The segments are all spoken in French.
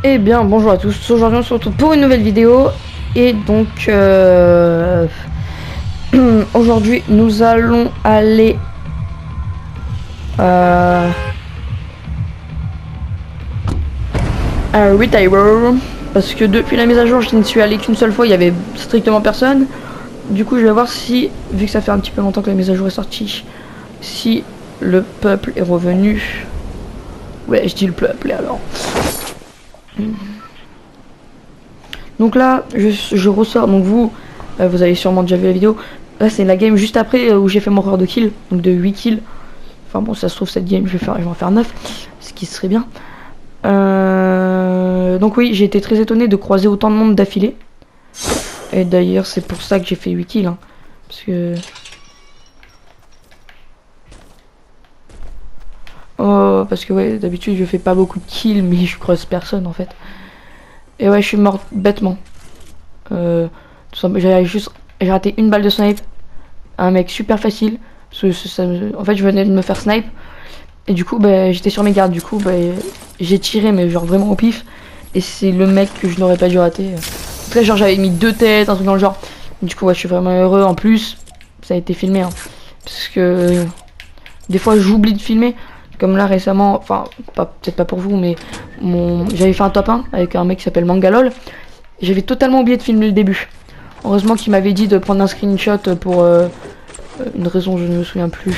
Eh bien, bonjour à tous. Aujourd'hui, on se retrouve pour une nouvelle vidéo. Et donc, aujourd'hui, nous allons aller à Retirer. Parce que depuis la mise à jour, je ne suis allé qu'une seule fois. Il y avait strictement personne. Du coup, je vais voir si, vu que ça fait un petit peu longtemps que la mise à jour est sortie, si le peuple est revenu. Ouais, je dis le peuple, alors. Donc là, je ressors. Donc vous avez sûrement déjà vu la vidéo. Là, c'est la game juste après où j'ai fait mon record de kill. Donc de 8 kills. Enfin bon, ça se trouve, cette game, je vais en faire 9. Ce qui serait bien. Donc oui, j'ai été très étonné de croiser autant de monde d'affilée. Et d'ailleurs, c'est pour ça que j'ai fait 8 kills. Hein, parce que... Oh, parce que ouais, d'habitude, je fais pas beaucoup de kills, mais je croise personne en fait. Et ouais, je suis mort bêtement. J'ai raté une balle de snipe. Un mec super facile. En fait, je venais de me faire snipe. Et du coup, bah, j'étais sur mes gardes. Du coup, bah, j'ai tiré, mais genre vraiment au pif. Et c'est le mec que je n'aurais pas dû rater. Donc là, genre, j'avais mis 2 têtes, un truc dans le genre. Du coup, ouais, je suis vraiment heureux. En plus, ça a été filmé. Hein, parce que des fois, j'oublie de filmer. Comme là récemment, enfin, peut-être pas pour vous, mais j'avais fait un top 1 avec un mec qui s'appelle Mangalol. J'avais totalement oublié de filmer le début. Heureusement qu'il m'avait dit de prendre un screenshot pour une raison, je ne me souviens plus.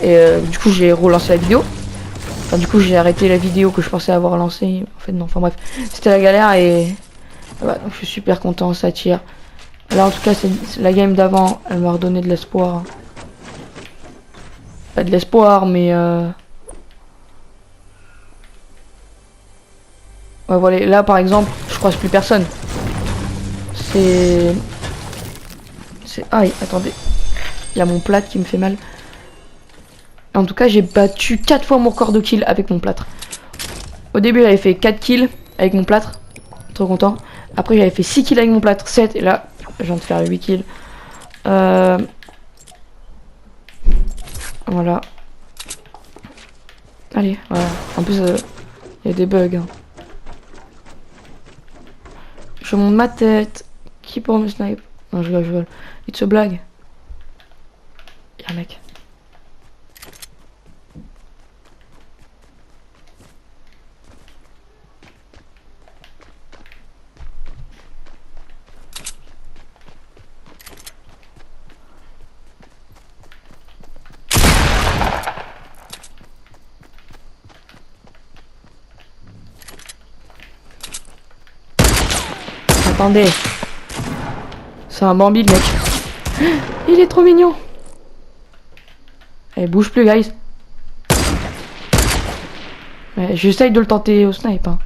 Et du coup, j'ai relancé la vidéo. Enfin, du coup, j'ai arrêté la vidéo que je pensais avoir lancée. En fait, non, enfin bref. C'était la galère et... Ouais, donc je suis super content, ça tire. Là, en tout cas, c'est la game d'avant. Elle m'a redonné de l'espoir. Pas de l'espoir, mais... Ouais, voilà. Là, par exemple, je croise plus personne. C'est... Aïe, attendez. Il y a mon plâtre qui me fait mal. En tout cas, j'ai battu 4 fois mon record de kill avec mon plâtre. Au début, j'avais fait 4 kills avec mon plâtre. Trop content. Après, j'avais fait 6 kills avec mon plâtre, 7. Et là, je viens de faire 8 kills. Voilà. Allez, voilà. En plus, il y a des bugs. Hein. Je monte ma tête. Qui pour me snipe? Non, je rigole. Il se blague. Y'a un mec. Attendez. C'est un Bambi, le mec. Il est trop mignon. Allez, bouge plus, guys. J'essaye de le tenter au snipe. Hein.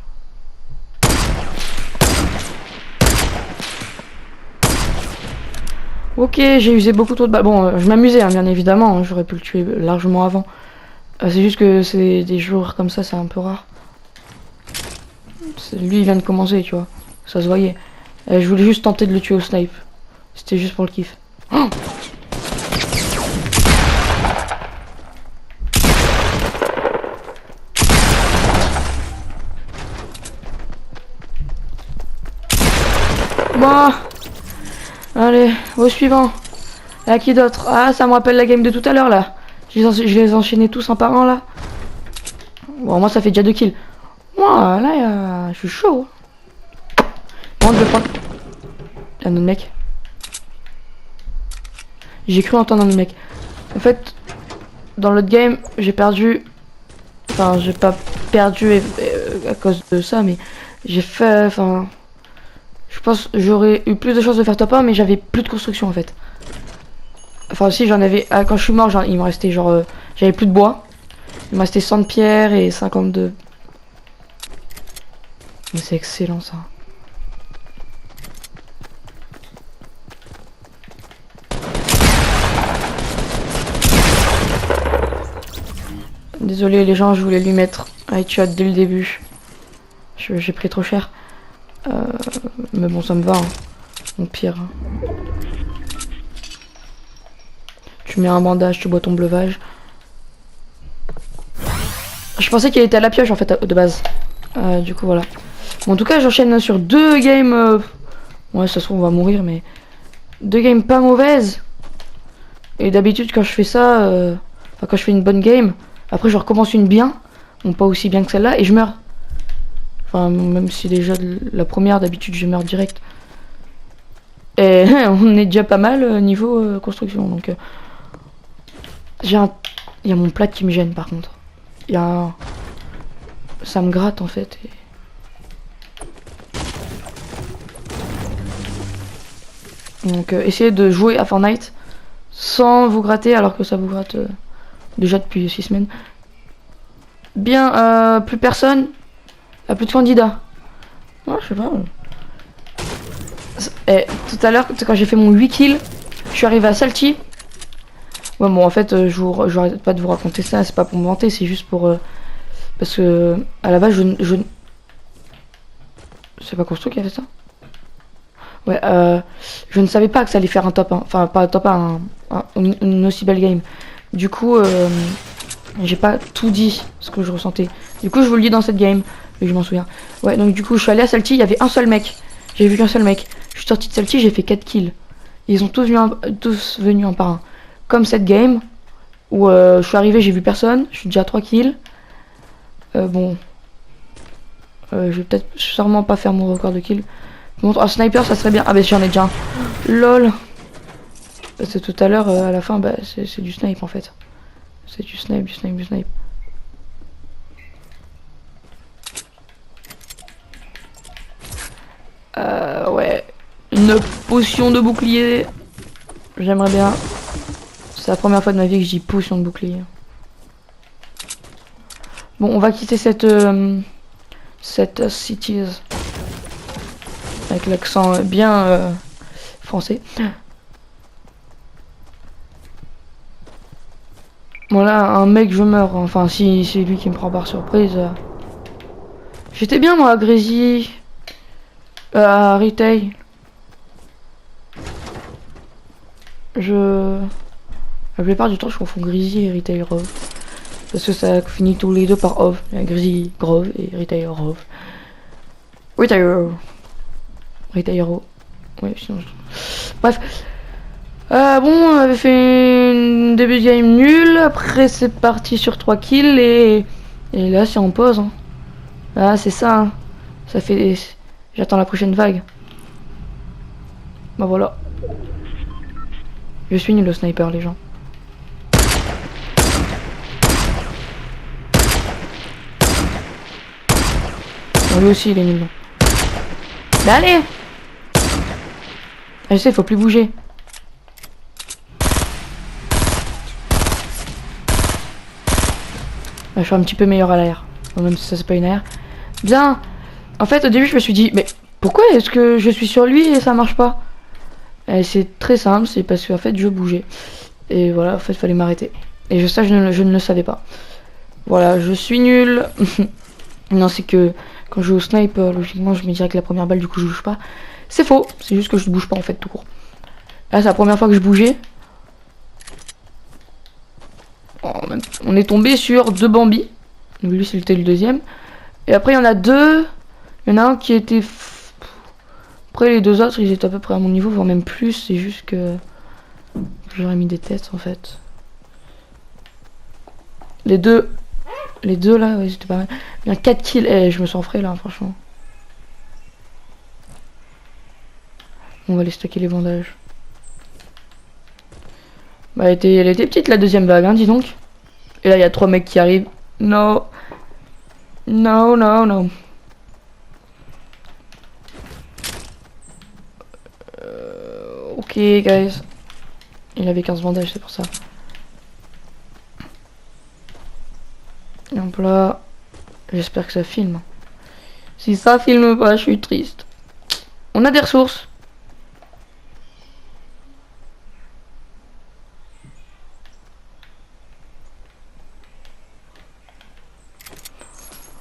Ok, j'ai usé beaucoup trop de balles. Bon, je m'amusais, hein, bien évidemment. Hein, j'aurais pu le tuer largement avant. C'est juste que c'est des joueurs comme ça, c'est un peu rare. Lui, il vient de commencer, tu vois. Ça se voyait. Je voulais juste tenter de le tuer au snipe. C'était juste pour le kiff. Oh, bon. Allez, au suivant. À qui d'autre? Ah, ça me rappelle la game de tout à l'heure, là. Je les ai enchaînés tous un par un, là. Bon, moi, ça fait déjà 2 kills. Moi, là, je suis chaud. Bon, je vais prendre... Un autre mec. J'ai cru entendre un autre mec. En fait, dans l'autre game, j'ai perdu... Enfin, j'ai pas perdu à cause de ça, mais j'ai fait... Enfin... Je pense j'aurais eu plus de chances de faire top 1, mais j'avais plus de construction, en fait. Enfin, si, j'en avais... Ah, quand je suis mort, il me restait genre... J'avais plus de bois. Il me restait 100 de pierre et 52. Mais c'est excellent, ça. Désolé les gens, je voulais lui mettre un headshot dès le début. J'ai pris trop cher. Mais bon, ça me va. Hein. Au pire. Tu mets un bandage, tu bois ton bleuvage. Je pensais qu'il était à la pioche en fait de base. Du coup voilà. Bon, en tout cas, j'enchaîne sur 2 games. Ouais, ça se trouve, on va mourir, mais 2 games pas mauvaises. Et d'habitude, quand je fais ça, enfin, quand je fais une bonne game, après, je recommence une bien. Bon, pas aussi bien que celle-là, et je meurs. Enfin, même si déjà la première, d'habitude, je meurs direct. Et on est déjà pas mal niveau construction. Donc, il y a mon plat qui me gêne, par contre. Ça me gratte, en fait. Donc, essayez de jouer à Fortnite sans vous gratter, alors que ça vous gratte déjà depuis 6 semaines. Bien, plus personne. Plus de candidats. Ouais, je sais pas. Et tout à l'heure, quand j'ai fait mon 8 kills, je suis arrivé à Salty. Ouais, bon, en fait, je arrête pas de vous raconter ça, c'est pas pour me vanter, c'est juste pour. Parce que, à la base, c'est pas Constru qui a fait ça? Ouais, je ne savais pas que ça allait faire un top 1. Enfin, pas un top 1, une aussi belle game. Du coup, j'ai pas tout dit ce que je ressentais. Du coup, je vous le dis dans cette game, mais je m'en souviens. Ouais, donc du coup, je suis allé à Salty, il y avait un seul mec. J'ai vu qu'un seul mec. Je suis sorti de Salty, j'ai fait 4 kills. Ils ont tous venu un par un. Comme cette game, où je suis arrivé, j'ai vu personne. Je suis déjà à 3 kills. Bon. Je vais peut-être sûrement pas faire mon record de kills. Bon, un sniper, ça serait bien. Ah, bah j'en ai déjà un. LOL. Parce que tout à l'heure, à la fin, bah c'est du snipe en fait. C'est du snipe, du snipe, du snipe. Ouais. Une potion de bouclier. J'aimerais bien. C'est la première fois de ma vie que je dis potion de bouclier. Bon, on va quitter cette cities. Avec l'accent bien français. Voilà, un mec, je meurs. Enfin, si c'est lui qui me prend par surprise. J'étais bien, moi, à Grésy. À Retail. La plupart du temps, je confonds Grésy et Retail Rove. Parce que ça finit tous les deux par Ov. Grésy Grove et Retail Rove. Retail. Retail Rove. Ouais, sinon bref. Bon, on avait fait une début de game nul. Après, c'est parti sur 3 kills. Et là, c'est en pause. Hein. Ah, c'est ça. Hein. Ça fait. J'attends la prochaine vague. Bah voilà. Je suis nul au sniper, les gens. Bon, lui aussi, il est nul. Bah allez! Je sais, faut plus bouger. Je suis un petit peu meilleur à l'air. Même si ça c'est pas une air. Bien. En fait au début je me suis dit mais pourquoi est-ce que je suis sur lui et ça marche pas? C'est très simple, c'est parce qu'en fait je bougeais. Et voilà, en fait il fallait m'arrêter. Et ça je ne le savais pas. Voilà, je suis nul. Non, c'est que quand je joue au snipe, logiquement je me dirais que la première balle du coup je bouge pas. C'est faux, c'est juste que je bouge pas en fait tout court. Là c'est la première fois que je bougeais. On est tombé sur 2 Bambi. Donc lui c'était le deuxième. Et après il y en a 2. Il y en a un qui était... Après les 2 autres ils étaient à peu près à mon niveau, voire même plus. C'est juste que j'aurais mis des têtes en fait. Les deux là, ouais, c'était pas mal. Il y a 4 kills. Eh, je me sens frais là, franchement. On va aller stocker les bandages. Bah, elle était petite la deuxième vague, hein, dis donc. Et là, il y a 3 mecs qui arrivent. No. No, no, no. Ok, guys. Il avait 15 bandages, c'est pour ça. Et hop là. J'espère que ça filme. Si ça filme pas, je suis triste. On a des ressources.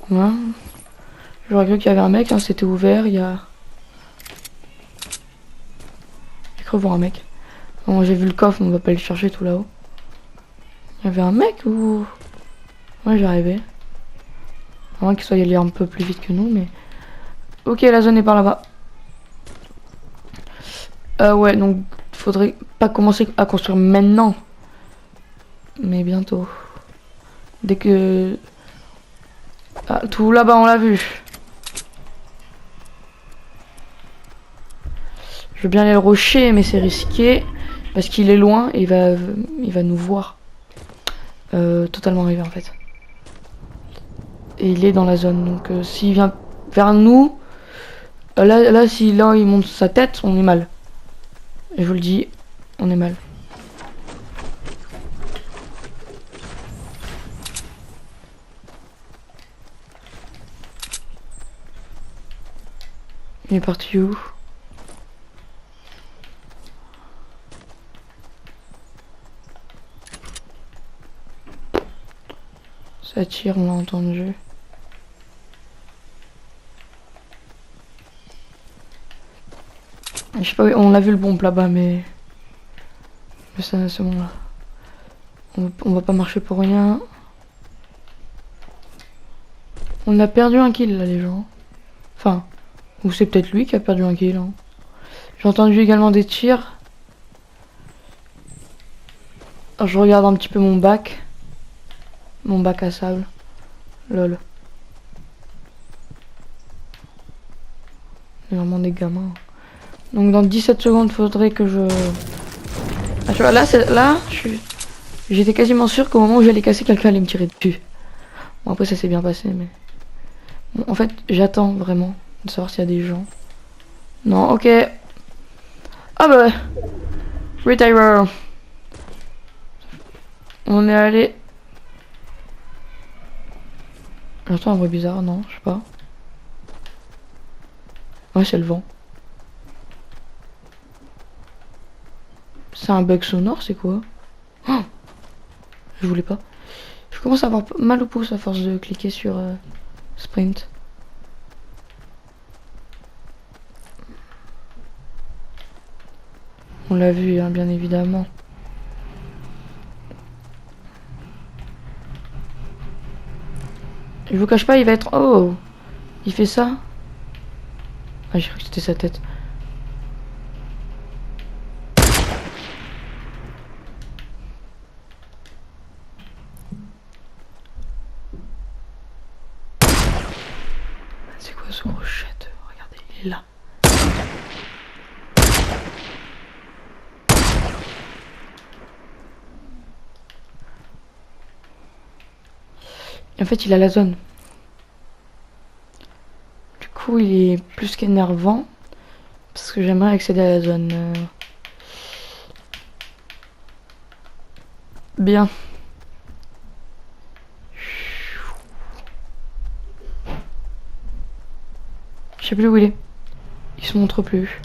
Ouais. J'aurais cru qu'il y avait un mec, hein, c'était ouvert, il y a... J'ai cru voir un mec. Bon, j'ai vu le coffre, on va pas le chercher tout là-haut. Il y avait un mec ou... Ouais, j'ai rêvé. À moins qu'il soit allé un peu plus vite que nous, mais... Ok, la zone est par là-bas. Ouais, donc faudrait pas commencer à construire maintenant. Mais bientôt. Dès que... Ah, tout là-bas, on l'a vu. Je veux bien aller le rocher, mais c'est risqué. Parce qu'il est loin et il va nous voir. Totalement arrivé en fait. Et il est dans la zone. Donc s'il vient vers nous... là, si là il monte sa tête, on est mal. Et je vous le dis, on est mal. Il est parti où? Ça tire, on l'a entendu. Je sais pas, on l'a vu le bombe là-bas, mais ça, c'est bon là. On va pas marcher pour rien. On a perdu un kill là, les gens. Enfin, ou c'est peut-être lui qui a perdu un kill. Hein. J'ai entendu également des tirs. Alors, je regarde un petit peu mon bac. Mon bac à sable. Lol. C'est vraiment des gamins. Donc dans 17 secondes, faudrait que je... Ah, tu vois, là, j'étais quasiment sûr qu'au moment où j'allais casser, quelqu'un allait me tirer dessus. Bon, après, ça s'est bien passé, mais... Bon, en fait, j'attends vraiment de savoir s'il y a des gens. Non, ok. Ah bah... Retire. On est allé... J'entends un bruit bizarre, non, je sais pas. Ouais, c'est le vent. C'est un bug sonore, c'est quoi? Oh, je voulais pas. Je commence à avoir mal au pouce à force de cliquer sur sprint. On l'a vu, hein, bien évidemment. Je vous cache pas, il va être... Oh! Il fait ça? Ah, j'ai cru que c'était sa tête. C'est quoi ce gros chat? Regardez, il est là. Et en fait, il a la zone. Du coup, il est plus qu'énervant. Parce que j'aimerais accéder à la zone. Bien. Je sais plus où il est. Il se montre plus.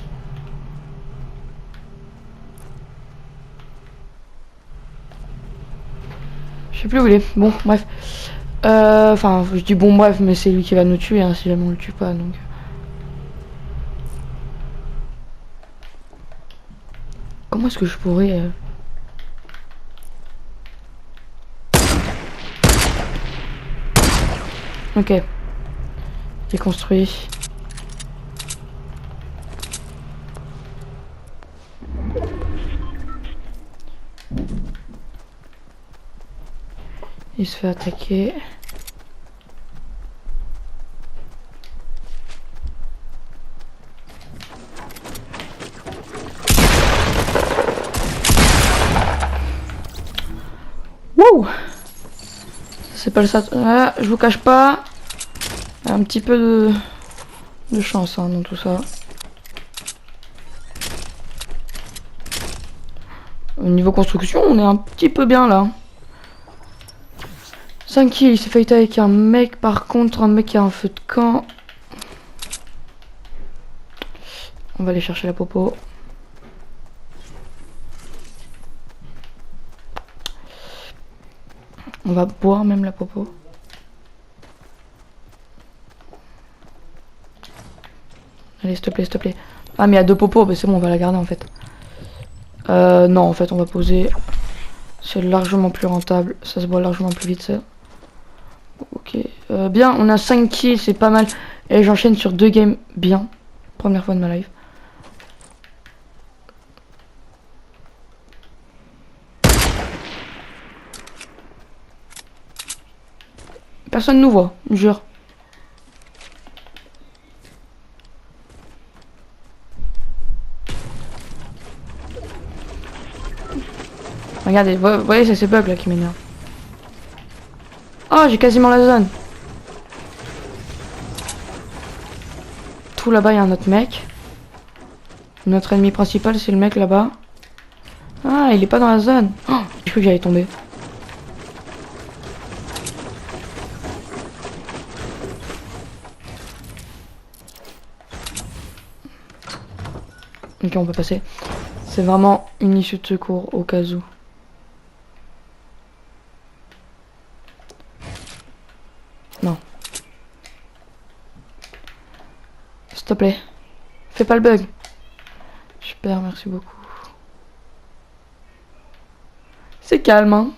Je sais plus où il est. Bon, bref. Enfin, je dis bon bref, mais c'est lui qui va nous tuer hein, si jamais on le tue pas. Donc. Comment est-ce que je pourrais... Ok. Il est construit. Il se fait attaquer. Wouh! C'est pas le ça. Ah, je vous cache pas. Un petit peu de chance hein, dans tout ça. Au niveau construction, on est un petit peu bien là. 5 kills, il s'est fait avec un mec par contre, un mec qui a un feu de camp. On va aller chercher la popo. On va boire même la popo. Allez, s'il te plaît, s'il te plaît. Ah, mais il y a 2 popos, bah, c'est bon, on va la garder en fait. Non, en fait, on va poser. C'est largement plus rentable. Ça se boit largement plus vite, ça. Ok. Bien, on a 5 kills, c'est pas mal. Et j'enchaîne sur 2 games bien. Première fois de ma life. Personne nous voit, jure. Regardez, vous voyez, c'est ces bugs là qui m'énervent. Oh, j'ai quasiment la zone. Tout là-bas, il y a un autre mec. Notre ennemi principal, c'est le mec là-bas. Ah, il est pas dans la zone. Oh, j'ai cru que j'allais tomber. Ok, on peut passer. C'est vraiment une issue de secours au cas où. Non. S'il te plaît. Fais pas le bug. Super, merci beaucoup. C'est calme, hein.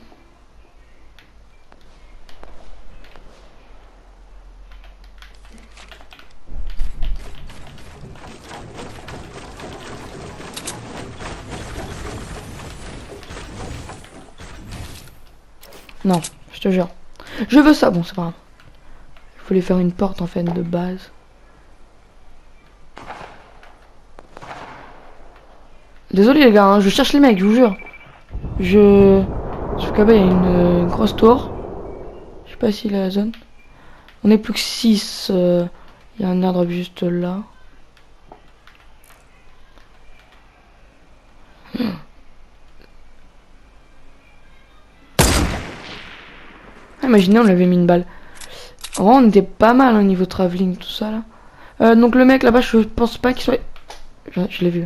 Non, je te jure. Je veux ça, bon, c'est pas grave. Je voulais faire une porte en fait de base. Désolé les gars, hein, je cherche les mecs, je vous jure. Parce que là-bas il y a une grosse tour. Je sais pas si la zone. On est plus que 6. Il y a un airdrop juste là. Ah, imaginez, on lui avait mis une balle. En vrai, on était pas mal au niveau travelling, tout ça là. Donc le mec là-bas, je pense pas qu'il soit. Je l'ai vu.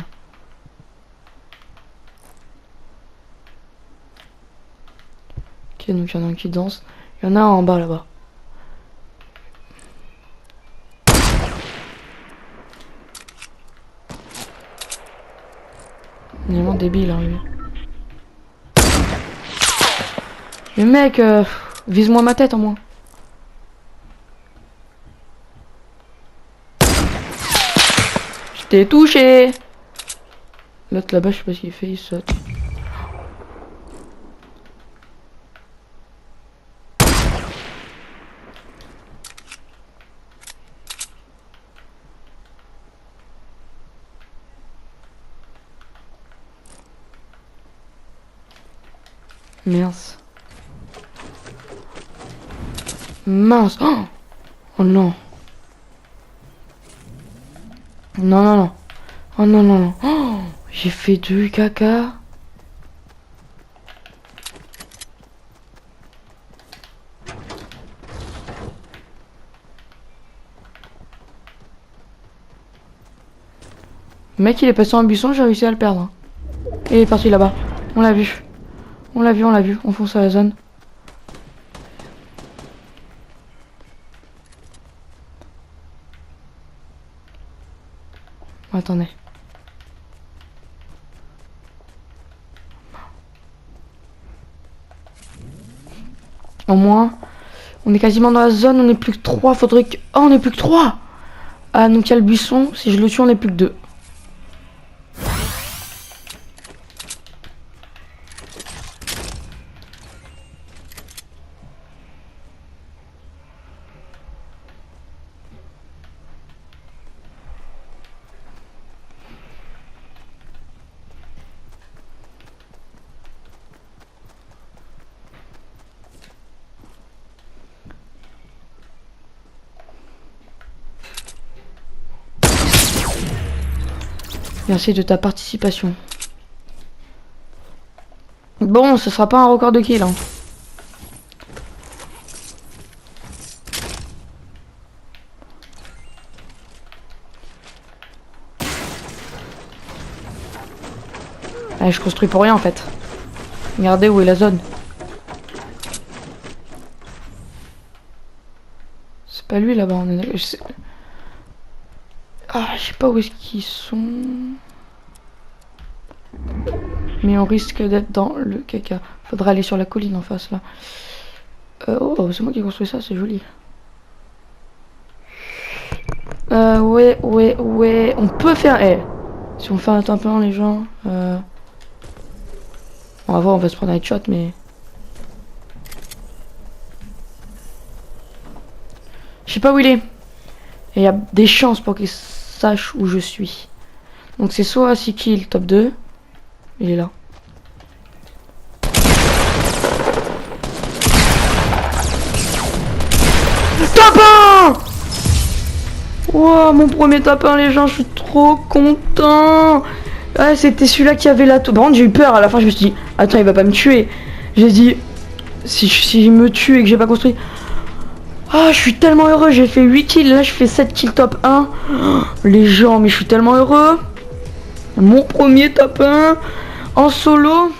Ok, donc il y en a un qui danse. Il y en a un en bas là-bas. Il est vraiment débile, hein, lui. Mais mec, vise-moi ma tête en moins. Je t'ai touché. L'autre là-bas, je sais pas ce qu'il fait, il saute. Mince. Mince. Oh, oh non. Non, non, non. Oh non, non, non. Oh, j'ai fait du caca. Le mec, il est passé en buisson, j'ai réussi à le perdre, hein. Et il est parti là-bas. On l'a vu. On l'a vu, on l'a vu. On fonce à la zone. Attendez. Au moins, on est quasiment dans la zone. On est plus que 3. Faudrait que... Oh, on est plus que 3. Ah, donc il y a le buisson. Si je le tue, on est plus que 2. Merci de ta participation. Bon, ce sera pas un record de kill, hein. Allez, je construis pour rien en fait. Regardez où est la zone. C'est pas lui là-bas. Ah, je sais pas où est-ce qu'ils sont. Mais on risque d'être dans le caca. Faudra aller sur la colline en face là. Oh, c'est moi qui ai construit ça, c'est joli. Ouais. On peut faire... Eh, si on fait un top 1, les gens... On va voir, on va se prendre un headshot, mais... Je sais pas où il est. Et il y a des chances pour qu'il sache où je suis. Donc c'est soit 6 kills, top 2. Il est là. Top 1! Wow, mon premier top 1, les gens, je suis trop content. Ouais, c'était celui-là qui avait la tour. Par contre, j'ai eu peur à la fin, je me suis dit, attends, il va pas me tuer. J'ai dit, si il me tue et que j'ai pas construit. Ah, je suis tellement heureux, j'ai fait 8 kills, là je fais 7 kills top 1. Oh, les gens, mais je suis tellement heureux. Mon premier top 1 en solo.